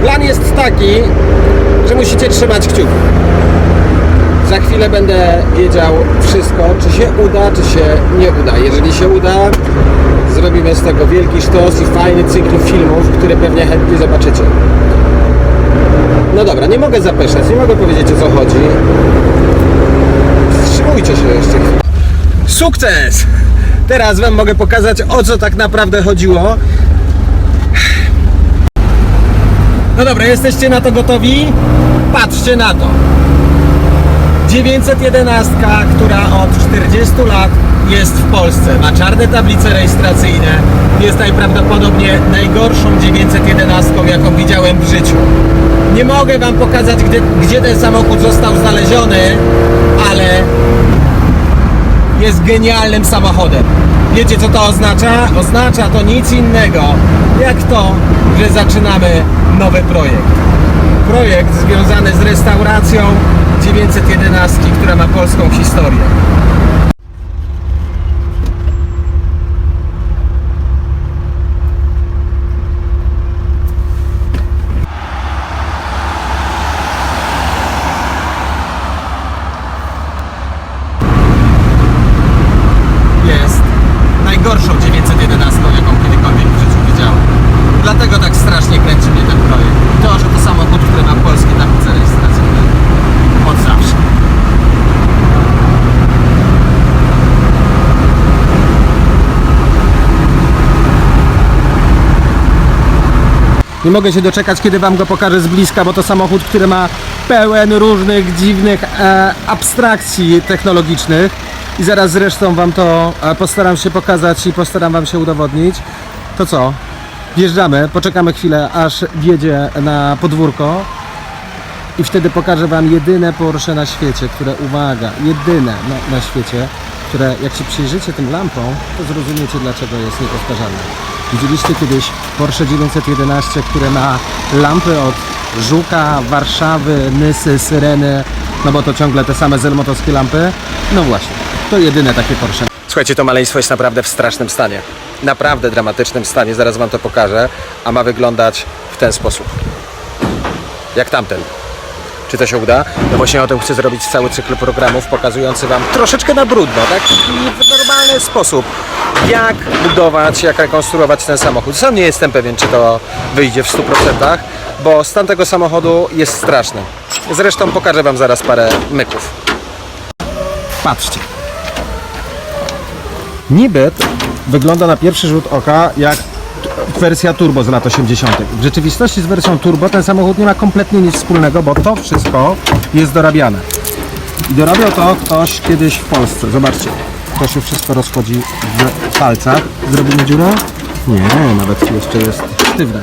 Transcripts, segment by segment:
Plan jest taki, że musicie trzymać kciuki. Za chwilę będę wiedział wszystko, czy się uda, czy się nie uda. Jeżeli się uda, zrobimy z tego wielki sztos i fajny cykl filmów, które pewnie chętnie zobaczycie. No dobra, nie mogę zapeszać, nie mogę powiedzieć, o co chodzi. Wstrzymujcie się jeszcze chwilę. Sukces! Teraz wam mogę pokazać, o co tak naprawdę chodziło. No dobra, jesteście na to gotowi? Patrzcie na to. 911, która od 40 lat jest w Polsce, ma czarne tablice rejestracyjne, jest najprawdopodobniej najgorszą 911, jaką widziałem w życiu. Nie mogę wam pokazać, gdzie ten samochód został znaleziony, ale jest genialnym samochodem. Wiecie, co to oznacza? Oznacza to nic innego, jak to, że zaczynamy nowy projekt. Projekt związany z restauracją 911, która ma polską historię. Jest najgorszą 911, jaką kiedykolwiek w życiu widziałem. Dlatego tak strasznie kręci mnie ten projekt. To, że to samochód, który ma polskie tablice rejestracyjne. Od zawsze. Nie mogę się doczekać, kiedy wam go pokażę z bliska, bo to samochód, który ma pełen różnych dziwnych abstrakcji technologicznych. I zaraz zresztą wam to postaram się pokazać i postaram wam się udowodnić. To co? Wjeżdżamy, poczekamy chwilę, aż wjedzie na podwórko i wtedy pokażę wam jedyne Porsche na świecie, które, uwaga, jedyne na świecie, które jak się przyjrzycie tym lampom, to zrozumiecie, dlaczego jest niepowtarzalne. Widzieliście kiedyś Porsche 911, które ma lampy od Żuka, Warszawy, Nysy, Syreny, no bo to ciągle te same zelmotowskie lampy? No właśnie, to jedyne takie Porsche. Słuchajcie, to maleństwo jest naprawdę w strasznym stanie. Naprawdę dramatycznym stanie, zaraz wam to pokażę, a ma wyglądać w ten sposób. Jak tamten. Czy to się uda? No właśnie o tym chcę zrobić cały cykl programów, pokazujący wam troszeczkę na brudno, tak? I w normalny sposób, jak budować, jak rekonstruować ten samochód. Sam nie jestem pewien, czy to wyjdzie w 100%, bo stan tego samochodu jest straszny. Zresztą pokażę wam zaraz parę myków. Patrzcie. Niby wygląda na pierwszy rzut oka jak wersja turbo z lat 80. W rzeczywistości z wersją turbo ten samochód nie ma kompletnie nic wspólnego, bo to wszystko jest dorabiane. I dorabiał to ktoś kiedyś w Polsce. Zobaczcie, to się wszystko rozchodzi w palcach. Zrobimy dziurę? Nie, nawet jeszcze jest sztywne.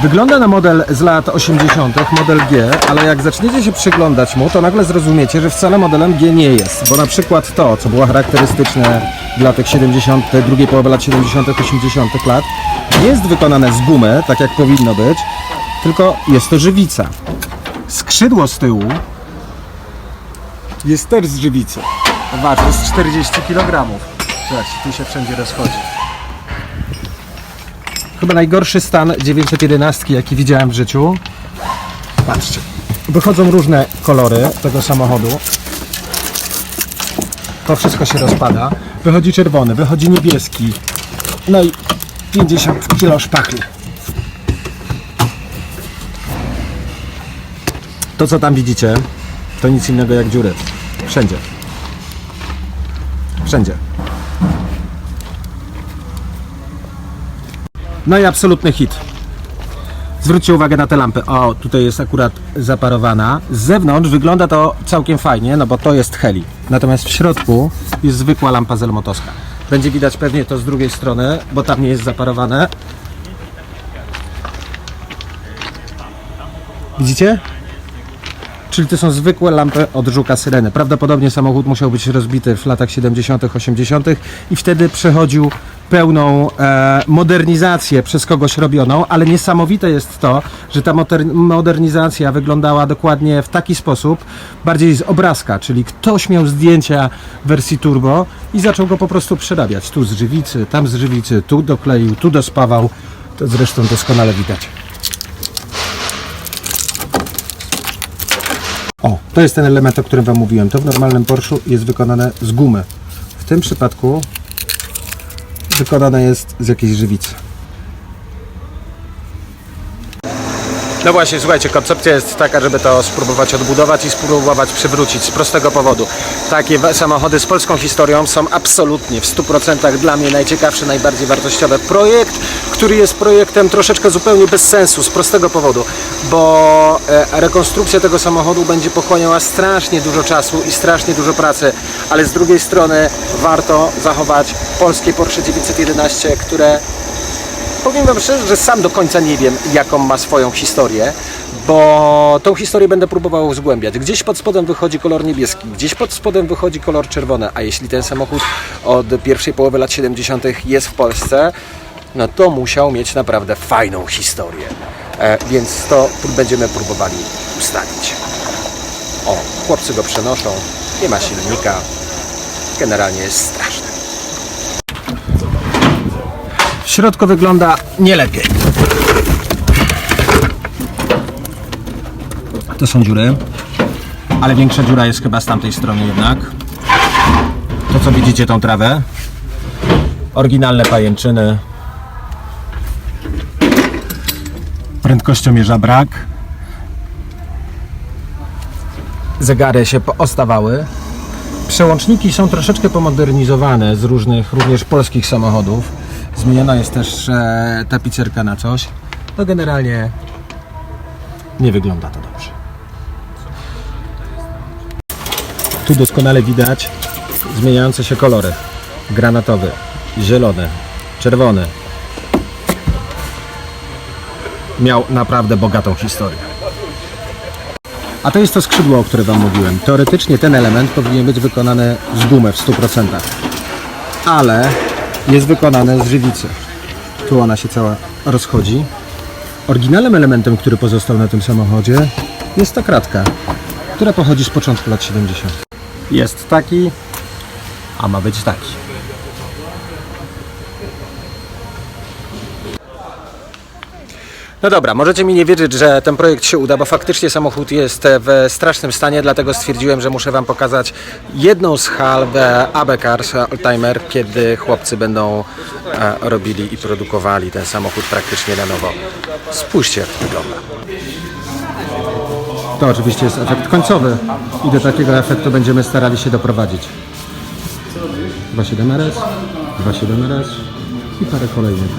Wygląda na model z lat 80., model G, ale jak zaczniecie się przyglądać mu, to nagle zrozumiecie, że wcale modelem G nie jest, bo na przykład to, co było charakterystyczne dla tych 70., drugiej połowy lat 70., 80. lat, nie jest wykonane z gumy, tak jak powinno być, tylko jest to żywica. Skrzydło z tyłu jest też z żywicy. Waży jest 40 kg. Zobaczcie, tu się wszędzie rozchodzi. Chyba najgorszy stan 911, jaki widziałem w życiu. Patrzcie. Wychodzą różne kolory tego samochodu. To wszystko się rozpada. Wychodzi czerwony, wychodzi niebieski. No i 50 kg szpachli. To, co tam widzicie, to nic innego jak dziury. Wszędzie. Wszędzie. No i absolutny hit. Zwróćcie uwagę na te lampy. O, tutaj jest akurat zaparowana. Z zewnątrz wygląda to całkiem fajnie, no bo to jest heli. Natomiast w środku jest zwykła lampa zelmotowska. Będzie widać pewnie to z drugiej strony, bo tam nie jest zaparowane. Widzicie? Czyli to są zwykłe lampy od Żuka, Syreny. Prawdopodobnie samochód musiał być rozbity w latach 70., 80. i wtedy przechodził pełną modernizację przez kogoś robioną, ale niesamowite jest to, że ta modernizacja wyglądała dokładnie w taki sposób, bardziej z obrazka, czyli ktoś miał zdjęcia wersji turbo i zaczął go po prostu przerabiać. Tu z żywicy, tam z żywicy, tu dokleił, tu dospawał. To zresztą doskonale widać. O, to jest ten element, o którym Wam mówiłem. To w normalnym Porschu jest wykonane z gumy. W tym przypadku wykonane jest z jakiejś żywicy. No właśnie, słuchajcie, koncepcja jest taka, żeby to spróbować odbudować i spróbować przywrócić z prostego powodu. Takie samochody z polską historią są absolutnie w 100% dla mnie najciekawszy, najbardziej wartościowy projekt, który jest projektem troszeczkę zupełnie bez sensu, z prostego powodu, bo rekonstrukcja tego samochodu będzie pochłaniała strasznie dużo czasu i strasznie dużo pracy, ale z drugiej strony warto zachować polskie Porsche 911, które powiem Wam szczerze, że sam do końca nie wiem, jaką ma swoją historię, bo tą historię będę próbował zgłębiać. Gdzieś pod spodem wychodzi kolor niebieski, gdzieś pod spodem wychodzi kolor czerwony, a jeśli ten samochód od pierwszej połowy lat 70. jest w Polsce, no to musiał mieć naprawdę fajną historię. Więc to będziemy próbowali ustalić. O, chłopcy go przenoszą, nie ma silnika, generalnie jest straszny. W środku wygląda nie lepiej. To są dziury, ale większa dziura jest chyba z tamtej strony jednak. To co widzicie, tą trawę. Oryginalne pajęczyny. Prędkościomierza brak. Zegary się poostawały. Przełączniki są troszeczkę pomodernizowane z różnych, również polskich samochodów. Zmieniona jest też tapicerka na coś. No generalnie nie wygląda to dobrze. Tu doskonale widać zmieniające się kolory. Granatowy, zielony, czerwony. Miał naprawdę bogatą historię. A to jest to skrzydło, o którym Wam mówiłem. Teoretycznie ten element powinien być wykonany z gumy w 100%. Ale jest wykonane z żywicy. Tu ona się cała rozchodzi. Oryginalnym elementem, który pozostał na tym samochodzie, jest ta kratka, która pochodzi z początku lat 70. Jest taki, a ma być taki. No dobra, możecie mi nie wierzyć, że ten projekt się uda, bo faktycznie samochód jest w strasznym stanie, dlatego stwierdziłem, że muszę Wam pokazać jedną z hal AB Cars Oldtimer, kiedy chłopcy będą robili i produkowali ten samochód praktycznie na nowo. Spójrzcie, jak to wygląda. To oczywiście jest efekt końcowy i do takiego efektu będziemy starali się doprowadzić. 2.7 RS, 2.7 RS i parę kolejnych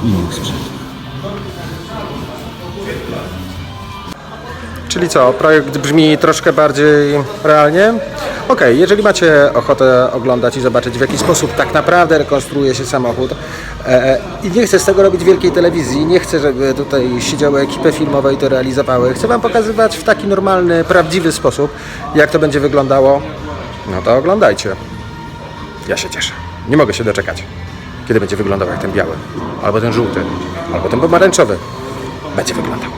innych sprzętów. Czyli co, projekt brzmi troszkę bardziej realnie? Ok, jeżeli macie ochotę oglądać i zobaczyć, w jaki sposób tak naprawdę rekonstruuje się samochód i nie chcę z tego robić wielkiej telewizji, nie chcę, żeby tutaj siedziały ekipy filmowe i to realizowały, chcę Wam pokazywać w taki normalny, prawdziwy sposób, jak to będzie wyglądało, no to oglądajcie. Ja się cieszę. Nie mogę się doczekać, kiedy będzie wyglądał jak ten biały, albo ten żółty, albo ten pomarańczowy będzie wyglądał.